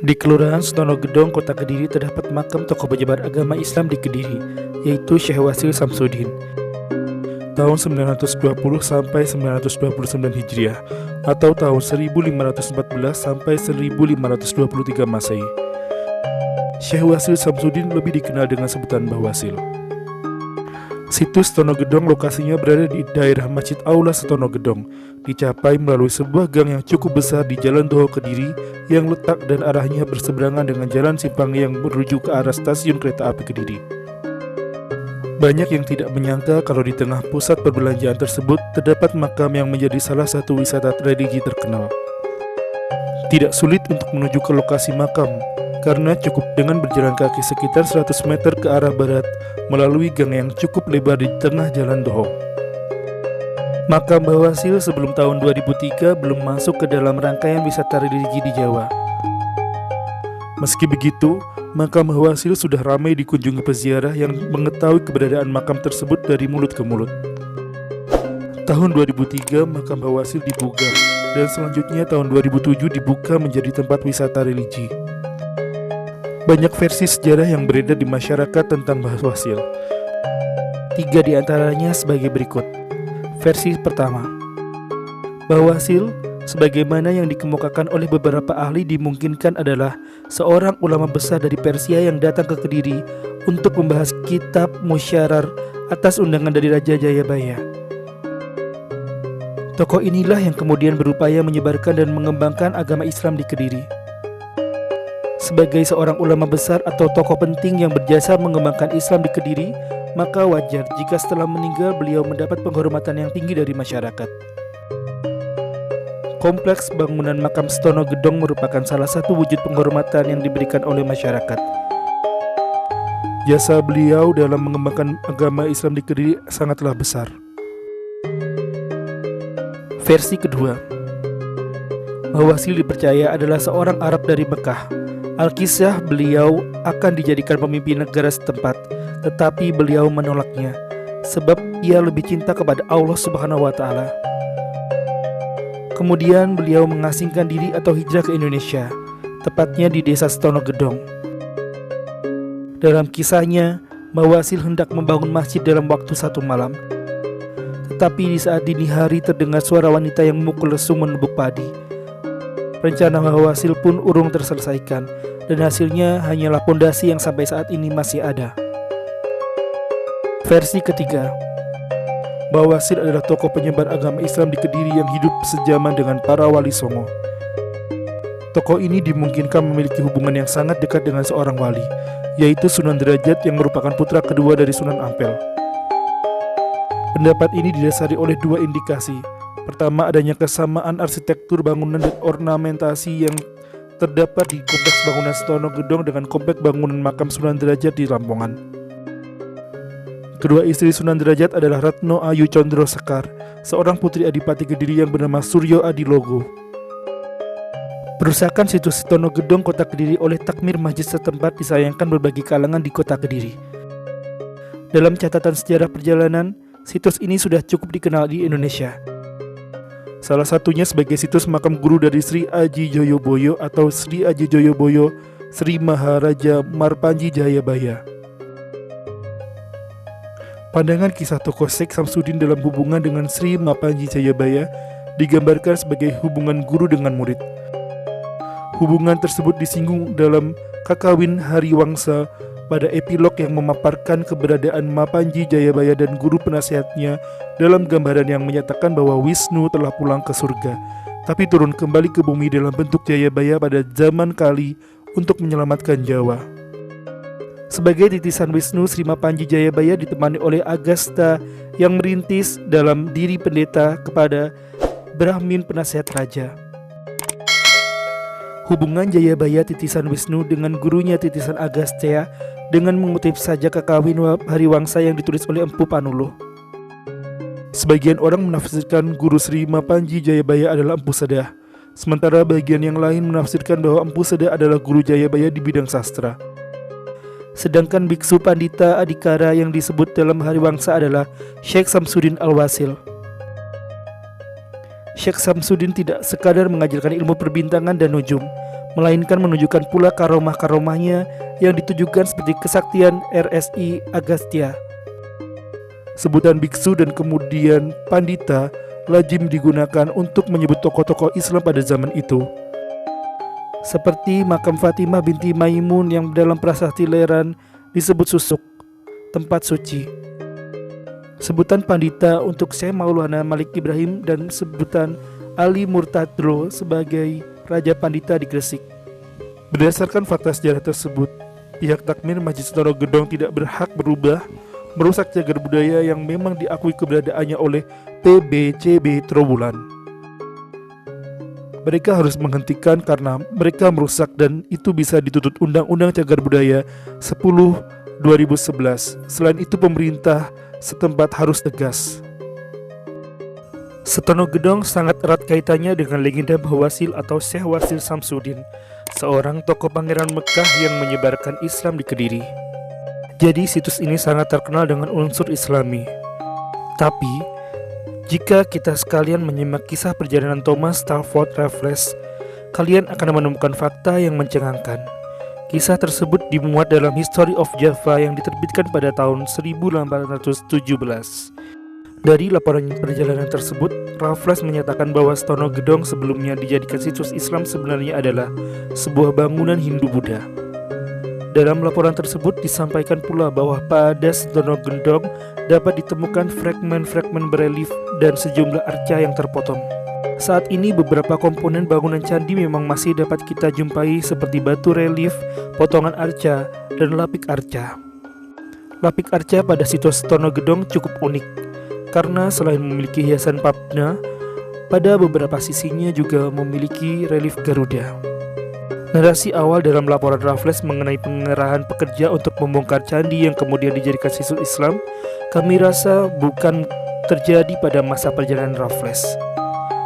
Di Kelurahan Setono Gedong, Kota Kediri terdapat makam tokoh pejabat agama Islam di Kediri, yaitu Syekh Wasil Samsudin. Tahun 920 sampai 929 Hijriah atau tahun 1514 sampai 1523 Masehi. Syekh Wasil Samsudin lebih dikenal dengan sebutan Mbah Wasil. Situs Setono Gedong lokasinya berada di daerah Masjid Aula Setono Gedong, dicapai melalui sebuah gang yang cukup besar di Jalan Toho Kediri yang letak dan arahnya berseberangan dengan Jalan Simpang yang menuju ke arah stasiun kereta api Kediri. Banyak yang tidak menyangka kalau di tengah pusat perbelanjaan tersebut terdapat makam yang menjadi salah satu wisata religi terkenal. Tidak sulit untuk menuju ke lokasi makam, karena cukup dengan berjalan kaki sekitar 100 meter ke arah barat melalui gang yang cukup lebar di tengah Jalan Toho. Makam Mbah Wasil sebelum tahun 2003 belum masuk ke dalam rangkaian wisata religi di Jawa. Meski begitu, makam Mbah Wasil sudah ramai dikunjungi peziarah yang mengetahui keberadaan makam tersebut dari mulut ke mulut. Tahun 2003 makam Mbah Wasil dibuka, dan selanjutnya tahun 2007 dibuka menjadi tempat wisata religi. Banyak versi sejarah yang beredar di masyarakat tentang Mbah Wasil. 3 di antaranya sebagai berikut. Versi pertama, Mbah Wasil sebagaimana yang dikemukakan oleh beberapa ahli dimungkinkan adalah seorang ulama besar dari Persia yang datang ke Kediri untuk membahas kitab Musyarar atas undangan dari Raja Jayabaya. Tokoh inilah yang kemudian berupaya menyebarkan dan mengembangkan agama Islam di Kediri. Sebagai seorang ulama besar atau tokoh penting yang berjasa mengembangkan Islam di Kediri, maka wajar jika setelah meninggal beliau mendapat penghormatan yang tinggi dari masyarakat. Kompleks bangunan makam Setono Gedong merupakan salah satu wujud penghormatan yang diberikan oleh masyarakat. Jasa beliau dalam mengembangkan agama Islam di Kediri sangatlah besar. Versi kedua, Mbah Wasil dipercaya adalah seorang Arab dari Mekah. Alkisah beliau akan dijadikan pemimpin negara setempat, tetapi beliau menolaknya sebab ia lebih cinta kepada Allah Subhanahu wa Ta'ala. Kemudian beliau mengasingkan diri atau hijrah ke Indonesia, tepatnya di desa Setono Gedong. Dalam kisahnya, Mbah Wasil hendak membangun masjid dalam waktu 1 malam. Tetapi di saat dini hari terdengar suara wanita yang memukul lesung menumbuk padi. Rencana Mbah Wasil pun urung terselesaikan, dan hasilnya hanyalah pondasi yang sampai saat ini masih ada. Versi ketiga, Mbah Wasil adalah tokoh penyebar agama Islam di Kediri yang hidup sejaman dengan para wali songo. Tokoh ini dimungkinkan memiliki hubungan yang sangat dekat dengan seorang wali, yaitu Sunan Derajat yang merupakan putra kedua dari Sunan Ampel. Pendapat ini didasari oleh 2 indikasi. Pertama, adanya kesamaan arsitektur bangunan dan ornamentasi yang terdapat di kompleks bangunan Setono Gedong dengan kompleks bangunan makam Sunan Derajat di Lampongan. Kedua istri Sunan Derajat adalah Ratno Ayu Condro Sekar, seorang putri Adipati Kediri yang bernama Suryo Adilogo. Perusakan situs Setono Gedong Kota Kediri oleh takmir masjid setempat disayangkan berbagai kalangan di Kota Kediri. Dalam catatan sejarah perjalanan, situs ini sudah cukup dikenal di Indonesia. Salah satunya sebagai situs makam guru dari Sri Aji Joyoboyo atau Sri Aji Joyoboyo Sri Maharaja Marpanji Jayabaya. Pandangan kisah tokoh Syekh Samsudin dalam hubungan dengan Sri Mapanji Jayabaya digambarkan sebagai hubungan guru dengan murid. Hubungan tersebut disinggung dalam Kakawin Hariwangsa pada epilog yang memaparkan keberadaan Mapanji Jayabaya dan guru penasehatnya dalam gambaran yang menyatakan bahwa Wisnu telah pulang ke surga, tapi turun kembali ke bumi dalam bentuk Jayabaya pada zaman Kali untuk menyelamatkan Jawa. Sebagai titisan Wisnu, Sri Mapanji Jayabaya ditemani oleh Agasta yang merintis dalam diri pendeta kepada Brahmin penasehat raja. Hubungan Jayabaya titisan Wisnu dengan gurunya titisan Agastya dengan mengutip saja Kakawin Hariwangsa yang ditulis oleh Empu Panuluh. Sebagian orang menafsirkan guru Sri Mapanji Jayabaya adalah Empu Sedah, sementara bagian yang lain menafsirkan bahwa Empu Sedah adalah guru Jayabaya di bidang sastra. Sedangkan biksu Pandita Adikara yang disebut dalam Hariwangsa adalah Syekh Samsudin Al-Wasil. Syekh Samsudin tidak sekadar mengajarkan ilmu perbintangan dan nujum, melainkan menunjukkan pula karomah-karomahnya yang ditujukan seperti kesaktian RSI Agastya. Sebutan biksu dan kemudian pandita lazim digunakan untuk menyebut tokoh-tokoh Islam pada zaman itu. Seperti makam Fatimah binti Maimun yang dalam prasasti Leran disebut susuk, tempat suci. Sebutan pandita untuk Syekh Maulana Malik Ibrahim dan sebutan Ali Murtadro sebagai Raja Pandita di Gresik. Berdasarkan fakta sejarah tersebut, pihak takmir Masjid Setono Gedong tidak berhak berubah merusak cagar budaya yang memang diakui keberadaannya oleh PBCB Trowulan. Mereka harus menghentikan karena mereka merusak dan itu bisa dituntut Undang-Undang Cagar Budaya 10/2011. Selain itu pemerintah setempat harus tegas. Setono Gedong sangat erat kaitannya dengan legenda Bawasil atau Syekh Wasil Samsudin, seorang tokoh pangeran Mekah yang menyebarkan Islam di Kediri. Jadi situs ini sangat terkenal dengan unsur Islami. Tapi jika kita sekalian menyimak kisah perjalanan Thomas Stamford Raffles, kalian akan menemukan fakta yang mencengangkan. Kisah tersebut dimuat dalam History of Java yang diterbitkan pada tahun 1817. Dari laporan perjalanan tersebut, Raffles menyatakan bahwa Setono Gedong sebelumnya dijadikan situs Islam sebenarnya adalah sebuah bangunan Hindu-Buddha. Dalam laporan tersebut disampaikan pula bahwa pada Setono Gedong dapat ditemukan fragmen-fragmen berelief dan sejumlah arca yang terpotong. Saat ini beberapa komponen bangunan candi memang masih dapat kita jumpai seperti batu relief, potongan arca, dan lapik arca. Lapik arca pada situs Setono Gedong cukup unik, karena selain memiliki hiasan papna, pada beberapa sisinya juga memiliki relief Garuda. Narasi awal dalam laporan Raffles mengenai pengerahan pekerja untuk membongkar candi yang kemudian dijadikan situs Islam, kami rasa bukan terjadi pada masa perjalanan Raffles.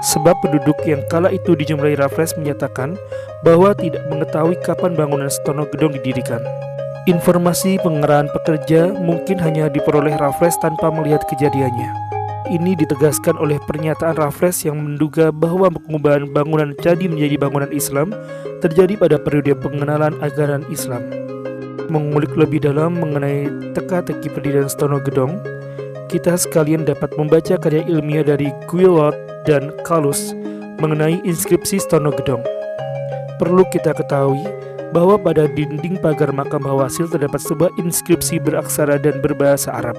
Sebab penduduk yang kala itu dijumlahi Raffles menyatakan bahwa tidak mengetahui kapan bangunan Setono Gedong didirikan. Informasi pengerahan pekerja mungkin hanya diperoleh Raffles tanpa melihat kejadiannya. Ini ditegaskan oleh pernyataan Raffles yang menduga bahwa pengubahan bangunan candi menjadi bangunan Islam terjadi pada periode pengenalan ajaran Islam. Mengulik lebih dalam mengenai teka-teki pendirian Setono Gedong, kita sekalian dapat membaca karya ilmiah dari Guillot dan Kalus mengenai inskripsi Setono Gedong. Perlu kita ketahui bahwa pada dinding pagar makam Bawasil terdapat sebuah inskripsi beraksara dan berbahasa Arab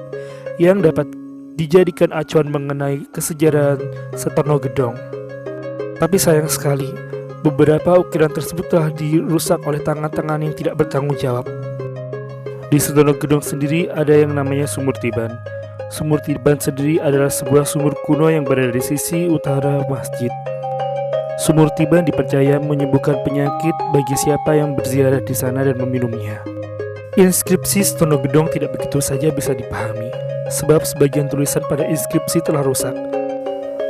yang dapat dijadikan acuan mengenai kesejarahan Setono Gedong. Tapi sayang sekali, beberapa ukiran tersebut telah dirusak oleh tangan-tangan yang tidak bertanggung jawab. Di Setono Gedong sendiri ada yang namanya Sumur Tiban. Sumur Tiban sendiri adalah sebuah sumur kuno yang berada di sisi utara masjid. Sumur Tiban dipercaya menyembuhkan penyakit bagi siapa yang berziarah di sana dan meminumnya. Inskripsi Setono Gedong tidak begitu saja bisa dipahami, sebab sebagian tulisan pada inskripsi telah rusak.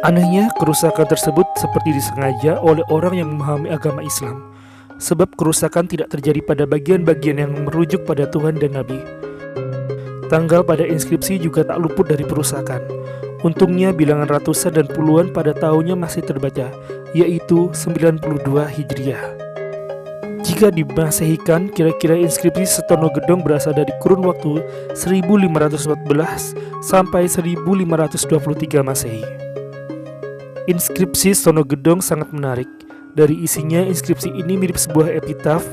Anehnya, kerusakan tersebut seperti disengaja oleh orang yang memahami agama Islam, sebab kerusakan tidak terjadi pada bagian-bagian yang merujuk pada Tuhan dan Nabi. Tanggal pada inskripsi juga tak luput dari perusakan. Untungnya bilangan ratusan dan puluhan pada tahunnya masih terbaca, yaitu 92 Hijriah. Jika dimasehikan, kira-kira inskripsi Setono Gedong berasal dari kurun waktu 1514 sampai 1523 Masehi. Inskripsi Setono Gedong sangat menarik. Dari isinya, inskripsi ini mirip sebuah epitaf,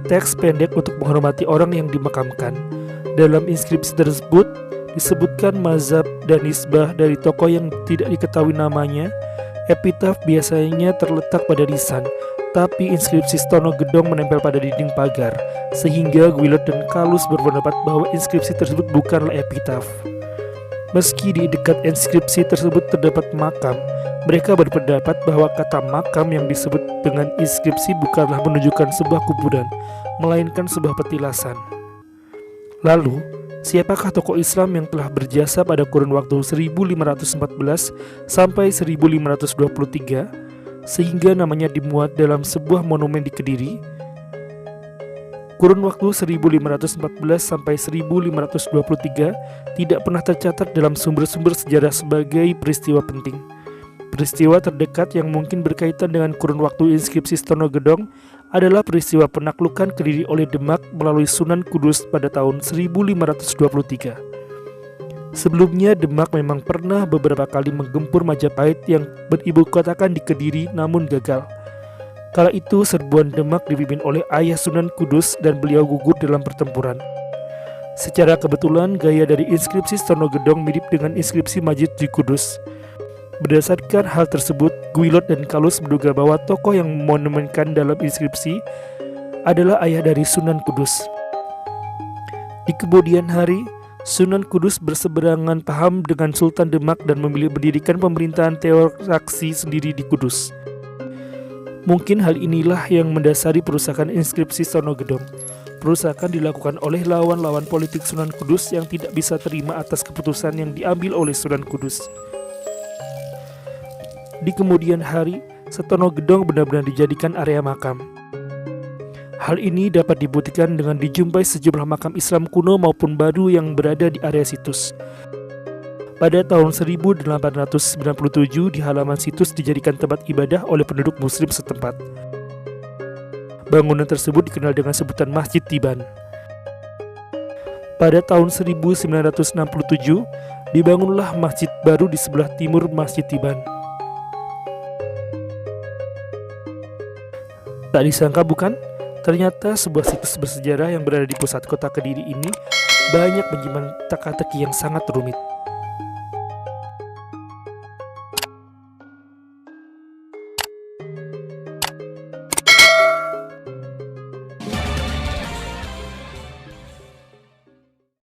teks pendek untuk menghormati orang yang dimakamkan. Dalam inskripsi tersebut disebutkan mazhab dan nisbah dari tokoh yang tidak diketahui namanya. Epitaf biasanya terletak pada lisan, tapi inskripsi Setono Gedong menempel pada dinding pagar, sehingga Guillot dan Kalus berpendapat bahwa inskripsi tersebut bukanlah epitaf. Meski di dekat inskripsi tersebut terdapat makam, mereka berpendapat bahwa kata makam yang disebut dengan inskripsi bukanlah menunjukkan sebuah kuburan, melainkan sebuah petilasan. Lalu, siapakah tokoh Islam yang telah berjasa pada kurun waktu 1514 sampai 1523 sehingga namanya dimuat dalam sebuah monumen di Kediri? Kurun waktu 1514 sampai 1523 tidak pernah tercatat dalam sumber-sumber sejarah sebagai peristiwa penting. Peristiwa terdekat yang mungkin berkaitan dengan kurun waktu inskripsi Stonogedong adalah peristiwa penaklukan Kediri oleh Demak melalui Sunan Kudus pada tahun 1523. Sebelumnya Demak memang pernah beberapa kali menggempur Majapahit yang beribu kotakan di Kediri namun gagal. Kala itu serbuan Demak dipimpin oleh ayah Sunan Kudus dan beliau gugur dalam pertempuran. Secara kebetulan gaya dari inskripsi Stonogedong mirip dengan inskripsi Majid di Kudus. Berdasarkan hal tersebut, Guilot dan Kalus menduga bahwa tokoh yang monumenkan dalam inskripsi adalah ayah dari Sunan Kudus. Di kemudian hari, Sunan Kudus berseberangan paham dengan Sultan Demak dan memilih mendirikan pemerintahan teokrasi sendiri di Kudus. Mungkin hal inilah yang mendasari perusakan inskripsi Stonogedong. Perusakan dilakukan oleh lawan-lawan politik Sunan Kudus yang tidak bisa terima atas keputusan yang diambil oleh Sunan Kudus. Di kemudian hari, Stonogedong benar-benar dijadikan area makam. Hal ini dapat dibuktikan dengan dijumpai sejumlah makam Islam kuno maupun baru yang berada di area situs. Pada tahun 1897 di halaman situs dijadikan tempat ibadah oleh penduduk muslim setempat. Bangunan tersebut dikenal dengan sebutan Masjid Tiban. Pada tahun 1967 dibangunlah masjid baru di sebelah timur Masjid Tiban. Tak disangka bukan? Ternyata sebuah situs bersejarah yang berada di pusat kota Kediri ini banyak menyimpan teka-teki yang sangat rumit.